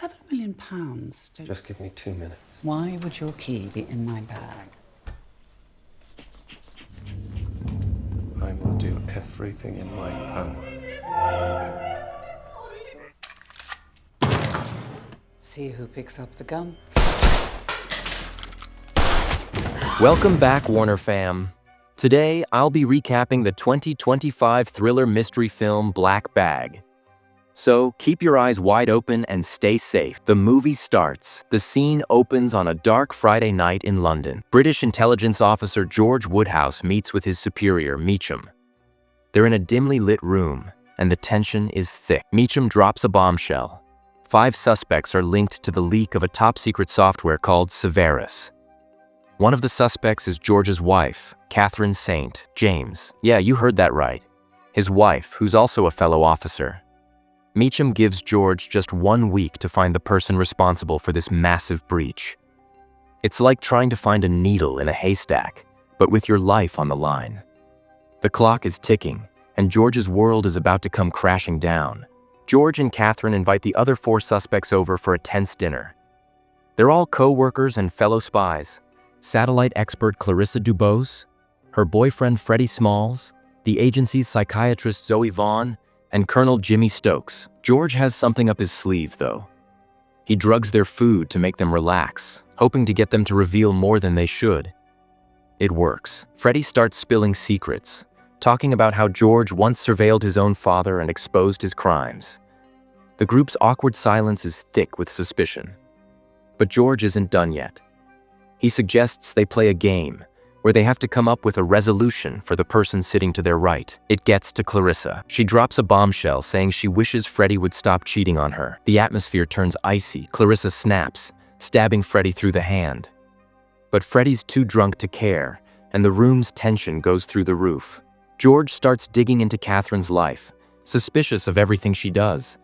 £7 million. Just give me 2 minutes. Why would your key be in my bag? I will do everything in my power. See who picks up the gun. Welcome back, Warner fam. Today, I'll be recapping the 2025 thriller mystery film Black Bag. So, keep your eyes wide open and stay safe. The movie starts. The scene opens on a dark Friday night in London. British intelligence officer George Woodhouse meets with his superior, Meacham. They're in a dimly lit room, and the tension is thick. Meacham drops a bombshell. 5 suspects are linked to the leak of a top-secret software called Severus. One of the suspects is George's wife, Kathryn St. James. Yeah, you heard that right. His wife, who's also a fellow officer. Meacham gives George just 1 week to find the person responsible for this massive breach. It's like trying to find a needle in a haystack, but with your life on the line. The clock is ticking, and George's world is about to come crashing down. George and Kathryn invite the other 4 suspects over for a tense dinner. They're all co-workers and fellow spies. Satellite expert Clarissa Dubose, her boyfriend Freddie Smalls, the agency's psychiatrist Zoe Vaughn, and Colonel Jimmy Stokes. George has something up his sleeve, though. He drugs their food to make them relax, hoping to get them to reveal more than they should. It works. Freddie starts spilling secrets, talking about how George once surveilled his own father and exposed his crimes. The group's awkward silence is thick with suspicion. But George isn't done yet. He suggests they play a game, where they have to come up with a resolution for the person sitting to their right. It gets to Clarissa. She drops a bombshell saying she wishes Freddie would stop cheating on her. The atmosphere turns icy. Clarissa snaps, stabbing Freddie through the hand. But Freddie's too drunk to care, and the room's tension goes through the roof. George starts digging into Kathryn's life, suspicious of everything she does.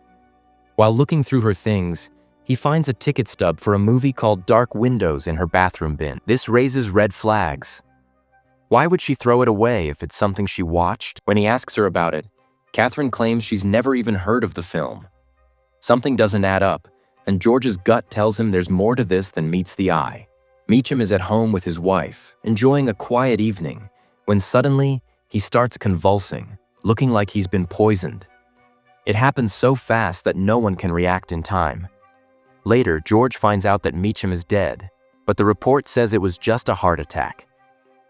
While looking through her things, he finds a ticket stub for a movie called Dark Windows in her bathroom bin. This raises red flags. Why would she throw it away if it's something she watched? When he asks her about it, Kathryn claims she's never even heard of the film. Something doesn't add up, and George's gut tells him there's more to this than meets the eye. Meacham is at home with his wife, enjoying a quiet evening, when suddenly he starts convulsing, looking like he's been poisoned. It happens so fast that no one can react in time. Later, George finds out that Meacham is dead, but the report says it was just a heart attack.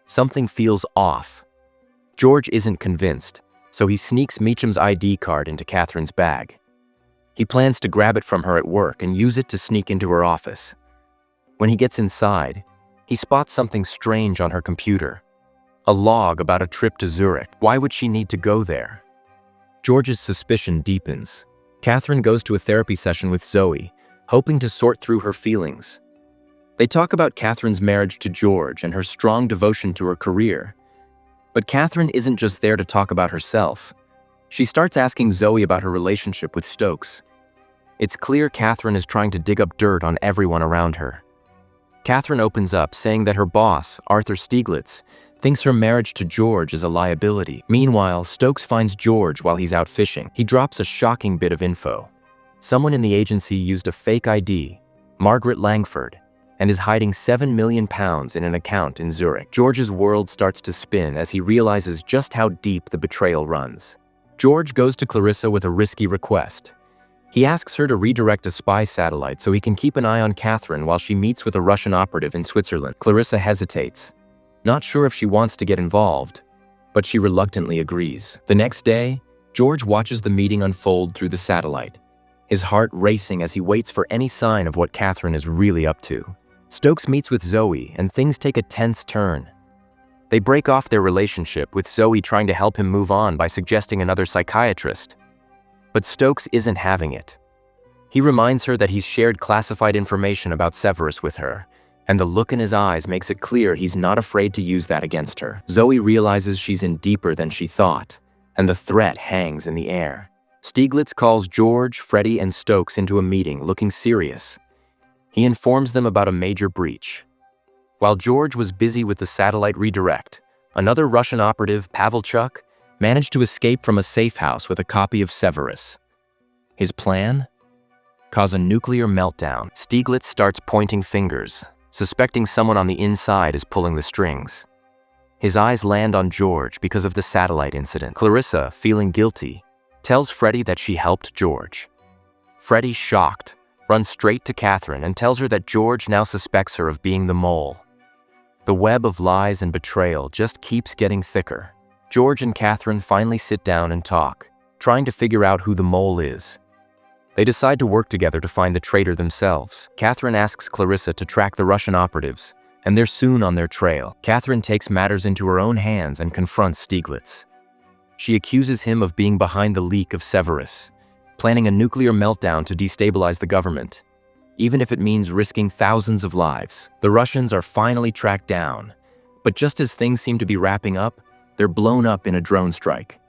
Something feels off. George isn't convinced, so he sneaks Meacham's ID card into Kathryn's bag. He plans to grab it from her at work and use it to sneak into her office. When he gets inside, he spots something strange on her computer. A log about a trip to Zurich. Why would she need to go there? George's suspicion deepens. Kathryn goes to a therapy session with Zoe, hoping to sort through her feelings. They talk about Kathryn's marriage to George and her strong devotion to her career. But Kathryn isn't just there to talk about herself. She starts asking Zoe about her relationship with Stokes. It's clear Kathryn is trying to dig up dirt on everyone around her. Kathryn opens up, saying that her boss, Arthur Stieglitz, thinks her marriage to George is a liability. Meanwhile, Stokes finds George while he's out fishing. He drops a shocking bit of info. Someone in the agency used a fake ID, Margaret Langford, and is hiding £7 million in an account in Zurich. George's world starts to spin as he realizes just how deep the betrayal runs. George goes to Clarissa with a risky request. He asks her to redirect a spy satellite so he can keep an eye on Kathryn while she meets with a Russian operative in Switzerland. Clarissa hesitates, not sure if she wants to get involved, but she reluctantly agrees. The next day, George watches the meeting unfold through the satellite, his heart racing as he waits for any sign of what Kathryn is really up to. Stokes meets with Zoe, and things take a tense turn. They break off their relationship, with Zoe trying to help him move on by suggesting another psychiatrist. But Stokes isn't having it. He reminds her that he's shared classified information about Severus with her, and the look in his eyes makes it clear he's not afraid to use that against her. Zoe realizes she's in deeper than she thought, and the threat hangs in the air. Stieglitz calls George, Freddie, and Stokes into a meeting, looking serious. He informs them about a major breach. While George was busy with the satellite redirect, another Russian operative, Pavelchuk, managed to escape from a safe house with a copy of Severus. His plan? cause a nuclear meltdown. Stieglitz starts pointing fingers, suspecting someone on the inside is pulling the strings. His eyes land on George because of the satellite incident. Clarissa, feeling guilty, tells Freddie that she helped George. Freddie, shocked, runs straight to Kathryn and tells her that George now suspects her of being the mole. The web of lies and betrayal just keeps getting thicker. George and Kathryn finally sit down and talk, trying to figure out who the mole is. They decide to work together to find the traitor themselves. Kathryn asks Clarissa to track the Russian operatives, and they're soon on their trail. Kathryn takes matters into her own hands and confronts Stieglitz. She accuses him of being behind the leak of Severus, planning a nuclear meltdown to destabilize the government, even if it means risking thousands of lives. The Russians are finally tracked down, but just as things seem to be wrapping up, they're blown up in a drone strike.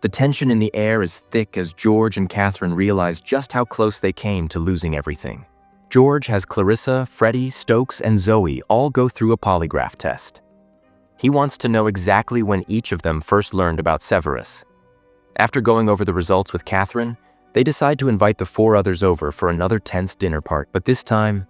The tension in the air is thick as George and Kathryn realize just how close they came to losing everything. George has Clarissa, Freddie, Stokes, and Zoe all go through a polygraph test. He wants to know exactly when each of them first learned about Severus. After going over the results with Kathryn, they decide to invite the 4 others over for another tense dinner party. But this time,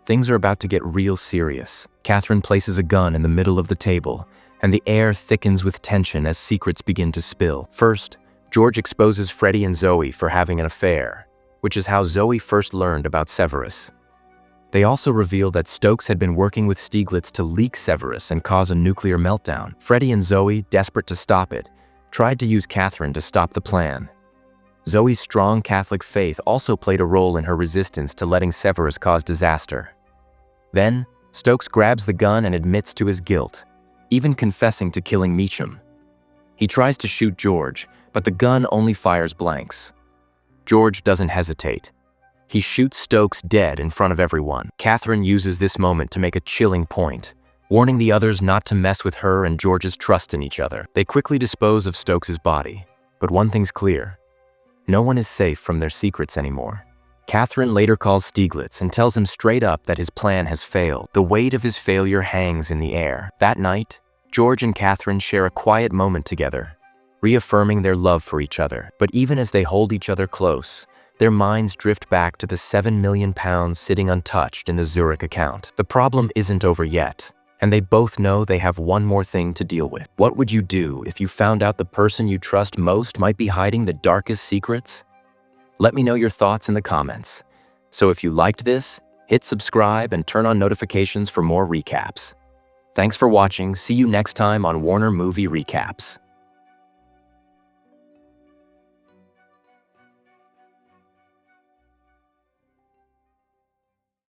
things are about to get real serious. Kathryn places a gun in the middle of the table, and the air thickens with tension as secrets begin to spill. First, George exposes Freddie and Zoe for having an affair, which is how Zoe first learned about Severus. They also reveal that Stokes had been working with Stieglitz to leak Severus and cause a nuclear meltdown. Freddie and Zoe, desperate to stop it, tried to use Kathryn to stop the plan. Zoe's strong Catholic faith also played a role in her resistance to letting Severus cause disaster. Then, Stokes grabs the gun and admits to his guilt, even confessing to killing Meacham. He tries to shoot George, but the gun only fires blanks. George doesn't hesitate. He shoots Stokes dead in front of everyone. Kathryn uses this moment to make a chilling point, warning the others not to mess with her and George's trust in each other. They quickly dispose of Stokes' body, but one thing's clear. No one is safe from their secrets anymore. Kathryn later calls Stieglitz and tells him straight up that his plan has failed. The weight of his failure hangs in the air. That night, George and Kathryn share a quiet moment together, reaffirming their love for each other. But even as they hold each other close, their minds drift back to the £7 million sitting untouched in the Zurich account. The problem isn't over yet, and they both know they have one more thing to deal with. What would you do if you found out the person you trust most might be hiding the darkest secrets? Let me know your thoughts in the comments. So if you liked this, hit subscribe and turn on notifications for more recaps. Thanks for watching. See you next time on Warner Movie Recaps.